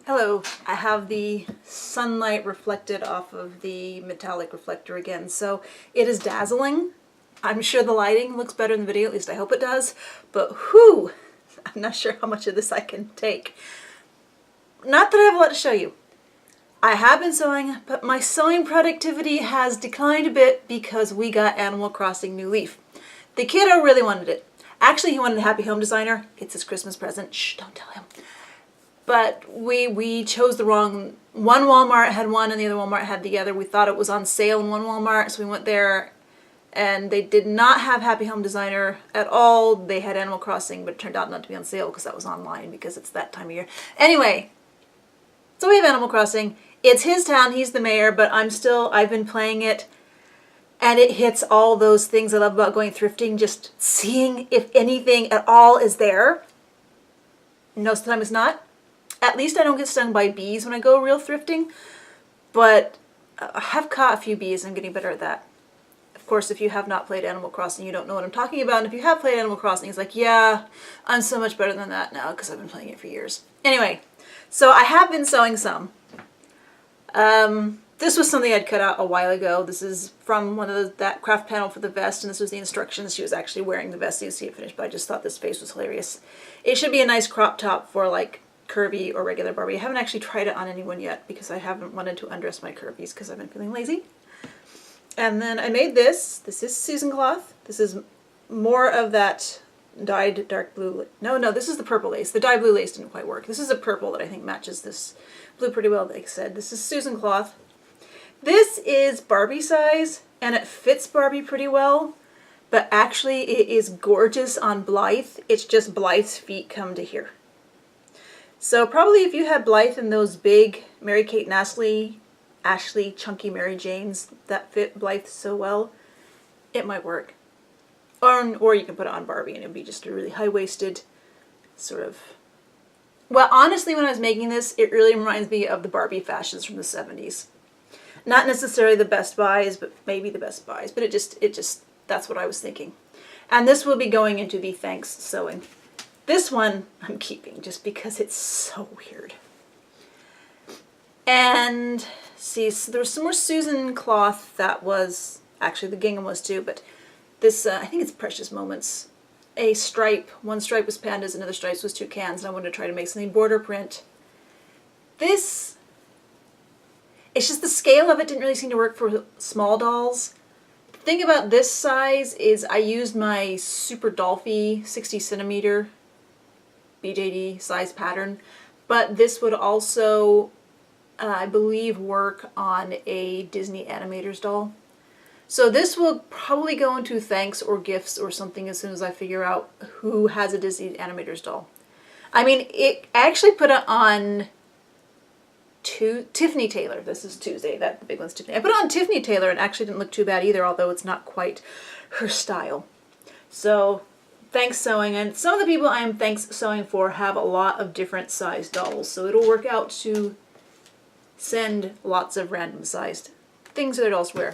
Hello, I have the sunlight reflected off of the metallic reflector again, so it is dazzling. I'm sure the lighting looks better in the video, at least I hope it does, but whew, I'm not sure how much of this I can take. Not that I have a lot to show you. I have been sewing, but my sewing productivity has declined a bit because we got Animal Crossing New Leaf. The kiddo really wanted it. Actually, he wanted a Happy Home Designer. It's his Christmas present. Shh, don't tell him. But we chose the wrong, one Walmart had one and the other Walmart had the other. We thought it was on sale in one Walmart, so we went there and they did not have Happy Home Designer at all. They had Animal Crossing, but it turned out not to be on sale because that was online because it's that time of year. Anyway, so we have Animal Crossing. It's his town, he's the mayor, but I've been playing it and it hits all those things I love about going thrifting, just seeing if anything at all is there. Most of the time it's not. At least I don't get stung by bees when I go real thrifting, but I have caught a few bees and I'm getting better at that. Of course, if you have not played Animal Crossing, you don't know what I'm talking about, and if you have played Animal Crossing, it's like, yeah, I'm so much better than that now because I've been playing it for years. Anyway, so I have been sewing some. This was something I'd cut out a while ago. This is from one of that craft panel for the vest, and this was the instructions. She was actually wearing the vest, so you see it finished, but I just thought this face was hilarious. It should be a nice crop top for like curvy or regular Barbie. I haven't actually tried it on anyone yet because I haven't wanted to undress my curvies because I've been feeling lazy. And then I made this. This is Susan cloth. This is more of that dyed dark blue. No, this is the purple lace. The dye blue lace didn't quite work. This is a purple that I think matches this blue pretty well, like I said. This is Susan cloth. This is Barbie size and it fits Barbie pretty well, but actually it is gorgeous on Blythe. It's just Blythe's feet come to here. So probably if you had Blythe in those big Mary-Kate and Ashley chunky Mary Janes that fit Blythe so well, it might work. Or you can put it on Barbie and it'd be just a really high-waisted sort of... Well, honestly, when I was making this, it really reminds me of the Barbie fashions from the 70s. Not necessarily the Best Buys, but maybe the Best Buys. But it just, that's what I was thinking. And this will be going into the Thanks sewing. This one I'm keeping just because it's so weird. And see, so there was some more Susan cloth that was, actually the gingham was too, but this, I think it's Precious Moments. A stripe, one stripe was pandas, another stripe was toucans, and I wanted to try to make something border print. This, it's just the scale of it didn't really seem to work for small dolls. The thing about this size is I used my Super Dolphy 60 centimeter BJD size pattern, but this would also, I believe, work on a Disney Animators doll. So this will probably go into Thanks or Gifts or something as soon as I figure out who has a Disney Animators doll. I mean, I actually put it on Tiffany Taylor. This is Tuesday, that the big one's Tiffany. I put it on Tiffany Taylor and actually didn't look too bad either, although it's not quite her style. So Thanks sewing, and some of the people I am Thanks sewing for have a lot of different sized dolls, so it'll work out to send lots of random sized things that their dolls wear.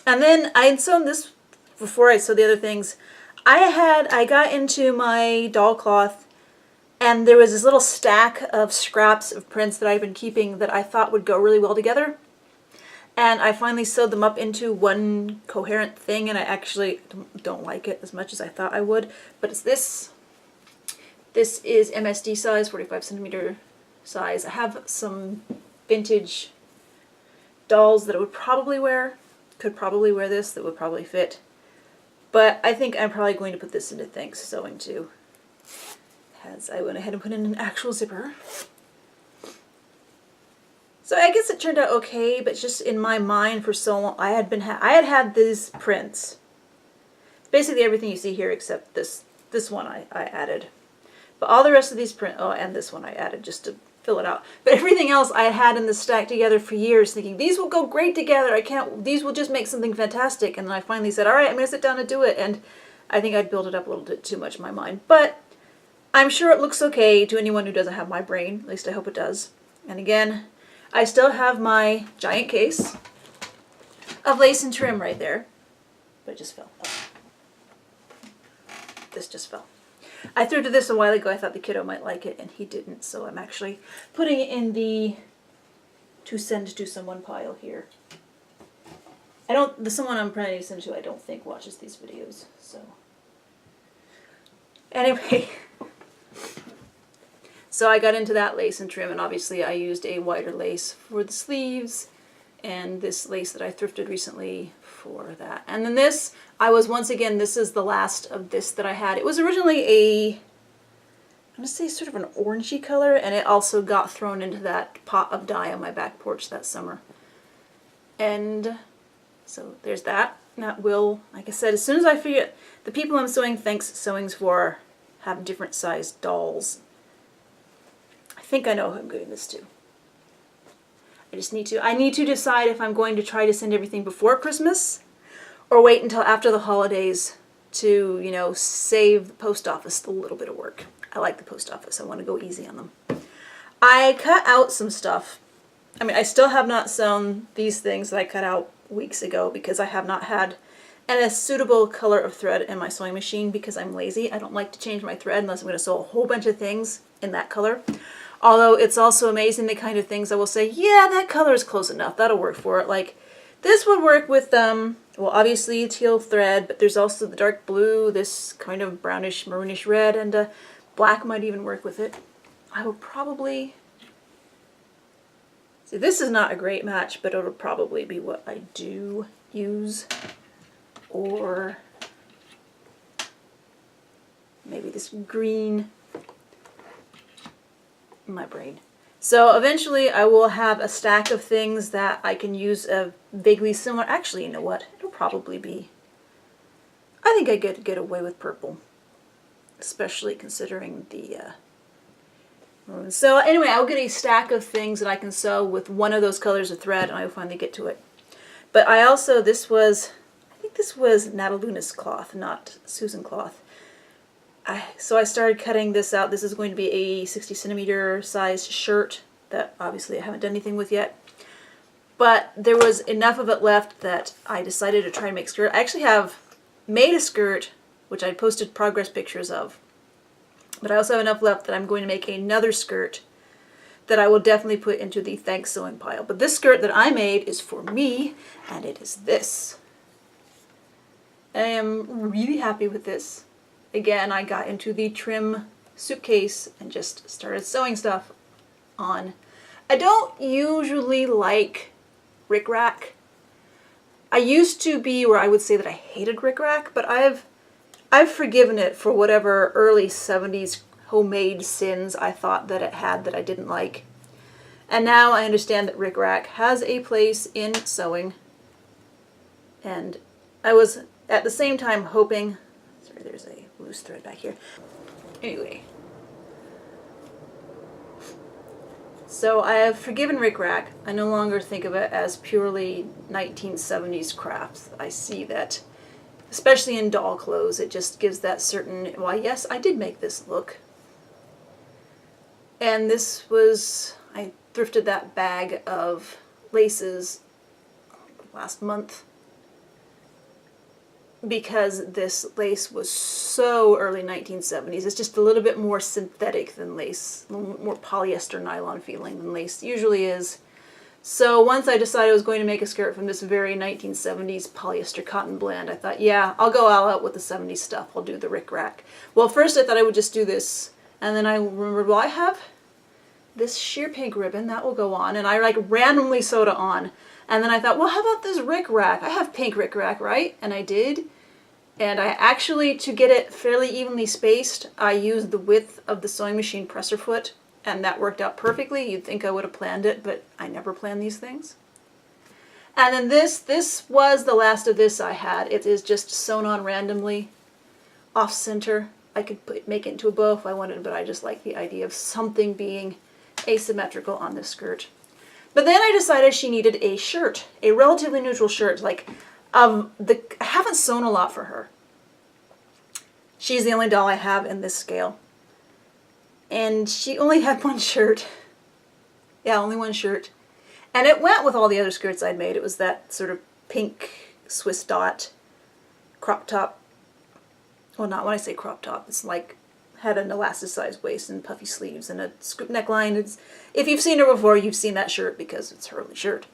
And then I had sewn this before I sewed the other things. I got into my doll cloth and there was this little stack of scraps of prints that I've been keeping that I thought would go really well together. And I finally sewed them up into one coherent thing, and I actually don't like it as much as I thought I would. But it's this. This is MSD size, 45 centimeter size. I have some vintage dolls that I would probably wear. Could probably wear this, that would probably fit. But I think I'm probably going to put this into Thanks sewing too. As I went ahead and put in an actual zipper. So I guess it turned out okay, but just in my mind for so long, I had these prints. Basically everything you see here except this one I added. But all the rest of these print, oh, and this one I added just to fill it out. But everything else I had in the stack together for years, thinking these will go great together. These will just make something fantastic. And then I finally said, all right, I'm going to sit down and do it. And I think I'd built it up a little bit too much in my mind. But I'm sure it looks okay to anyone who doesn't have my brain. At least I hope it does. And again, I still have my giant case of lace and trim right there, but it just fell. Oh. This just fell. I thrifted this a while ago. I thought the kiddo might like it, and he didn't, so I'm actually putting it in the to send to someone pile here. The someone I'm planning to send to, I don't think watches these videos, so. Anyway, so I got into that lace and trim, and obviously I used a wider lace for the sleeves, and this lace that I thrifted recently for that. And then this, this is the last of this that I had. It was originally I'm going to say sort of an orangey color, and it also got thrown into that pot of dye on my back porch that summer. And so there's that. That will, like I said, as soon as I figure the people I'm sewing Thanks Sewings for have different sized dolls. I think I know who I'm giving this to. I need to decide if I'm going to try to send everything before Christmas or wait until after the holidays to, you know, save the post office a little bit of work. I like the post office. I want to go easy on them. I cut out some stuff. I mean, I still have not sewn these things that I cut out weeks ago because I have not had a suitable color of thread in my sewing machine because I'm lazy. I don't like to change my thread unless I'm going to sew a whole bunch of things in that color. Although it's also amazing the kind of things I will say, yeah, that color is close enough. That'll work for it. Like, this would work with, well, obviously teal thread, but there's also the dark blue, this kind of brownish, maroonish red, and black might even work with it. I will probably... See, this is not a great match, but it'll probably be what I do use. Or maybe this green... my brain. So eventually I will have a stack of things that I can use vaguely similar. Actually, you know what? It'll probably be... I think I get away with purple. Especially considering the maroon. So anyway, I'll get a stack of things that I can sew with one of those colors of thread, and I will finally get to it. But I also, I think this was Nataluna's cloth, not Susan cloth. So I started cutting this out. This is going to be a 60 centimeter size shirt that obviously I haven't done anything with yet. But there was enough of it left that I decided to try and make a skirt. I actually have made a skirt, which I posted progress pictures of. But I also have enough left that I'm going to make another skirt that I will definitely put into the Thanks Sewing pile. But this skirt that I made is for me, and it is this. I am really happy with this. Again, I got into the trim suitcase and just started sewing stuff on. I don't usually like rickrack. I used to be where I would say that I hated rickrack, but I've forgiven it for whatever early 70s homemade sins I thought that it had that I didn't like. And now I understand that rickrack has a place in sewing. And I was at the same time hoping... Sorry, there's a loose thread back here. Anyway. So I have forgiven rickrack. I no longer think of it as purely 1970s crafts. I see that, especially in doll clothes, it just gives that certain, why yes, I did make this look. And this was, I thrifted that bag of laces last month because this lace was so early 1970s. It's just a little bit more synthetic than lace, a little more polyester nylon feeling than lace usually is. So once I decided I was going to make a skirt from this very 1970s polyester cotton blend, I thought, yeah, I'll go all out with the 70s stuff. I'll do the rickrack. Well, first I thought I would just do this, and then I remembered, well, I have this sheer pink ribbon, that will go on, and I like randomly sewed it on. And then I thought, well, how about this rickrack? I have pink rickrack, right? And I did. And I actually, to get it fairly evenly spaced, I used the width of the sewing machine presser foot, and that worked out perfectly. You'd think I would have planned it, but I never plan these things. And then this was the last of this I had. It is just sewn on randomly, off center. I could make it into a bow if I wanted, but I just like the idea of something being asymmetrical on this skirt. But then I decided she needed a shirt, a relatively neutral shirt. Like, I haven't sewn a lot for her. She's the only doll I have in this scale. And she only had one shirt. Yeah, only one shirt. And it went with all the other skirts I'd made. It was that sort of pink Swiss dot crop top. Well, not when I say crop top. It's like had an elasticized waist and puffy sleeves and a scoop neckline. If you've seen her before, you've seen that shirt because it's her only shirt.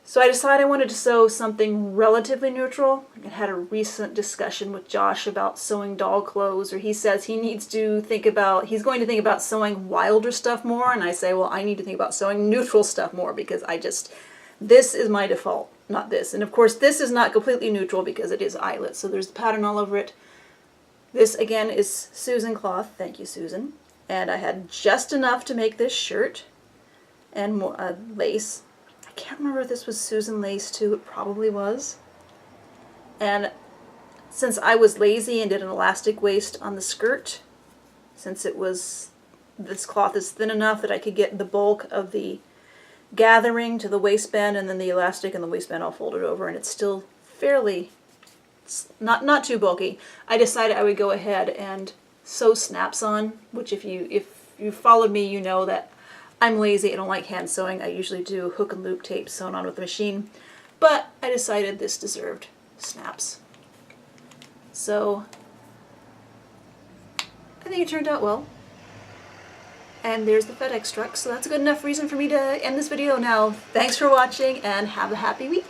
So I decided I wanted to sew something relatively neutral. I had a recent discussion with Josh about sewing doll clothes, or he says he needs to think about, he's going to think about sewing wilder stuff more, and I say, well, I need to think about sewing neutral stuff more because this is my default, not this. And of course, this is not completely neutral because it is eyelet, so there's the pattern all over it. This, again, is Susan cloth. Thank you, Susan. And I had just enough to make this shirt and more lace. I can't remember if this was Susan lace too. It probably was. And since I was lazy and did an elastic waist on the skirt, since this cloth is thin enough that I could get the bulk of the gathering to the waistband and then the elastic and the waistband all folded over, and it's still fairly, not too bulky, I decided I would go ahead and sew snaps on, which if you followed me, you know that I'm lazy. I don't like hand sewing. I usually do hook and loop tape sewn on with the machine, but I decided this deserved snaps. So I think it turned out well. And there's the FedEx truck, so that's a good enough reason for me to end this video now. Thanks for watching and have a happy week.